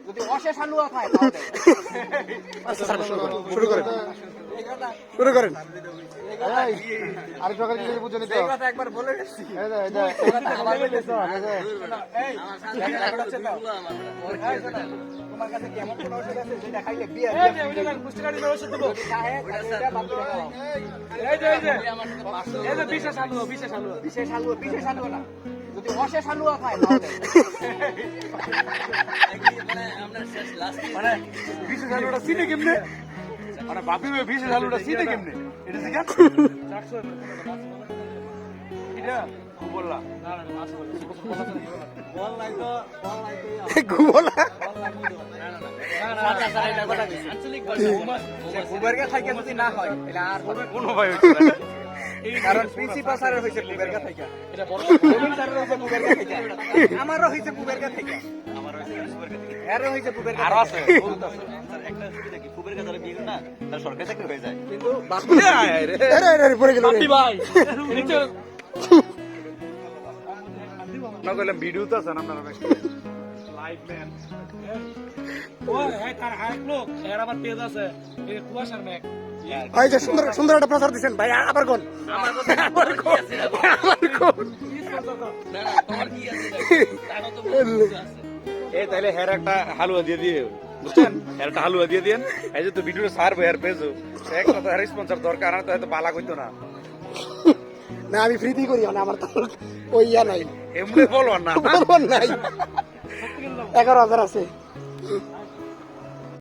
যদি অশেষ হালুয়া খায় তাহলে শুরু করেন। আরেক সকালে কিছু বুঝে নিতে এই কথা একবার বলে গেছি তোমার কাছে কেমন কোন ওষুধ আছে যেটা খাইলে বিয়ে বিশেষ হালুয়া না যদি অশেষ হালুয়া খায় তাহলে মানে বিশেষ আলুটা চিনে কেমনে, মানে বাপি ভাই বিশেষ আলুটা চিনে কেমনে এটা শিখান। এটা বললাম বুবেরগা থেকে যদি না হয় এটা আর কোনো ভাই হচ্ছে না। কারণ প্রিন্সিপাল স্যারের হয়েছে বুবেরগা থেকে রবীন স্যারের হয়েছে বুবেরগা থেকে আমারও হয়েছে বুবেরগা থেকে এরও হয়েছে বুবেরগা আরো আছে সরকারি চাকরি হয়ে যায়। কিন্তু না কইলাম ভিডিও তো আছে না আপনারা লাইভ ম্যান ভাই যে সুন্দর সুন্দর একটা প্রচার দিচ্ছেন ভাই আবার কোন এই তাইলে হের একটা হালুয়া দিয়ে দিয়ে বুঝছেন, হের একটা হালুয়া দিয়ে দিয়েন। এই যে তো ভিডিও সারবে হের পেজও এক কথা হের স্পন্সর দরকার না, তো হয়তো বালা কইতো না। না আমি ফ্রিতেই করি মানে আমার তো ওই ইয়া নাই এমনি বলবার না নাই 11,000 আছে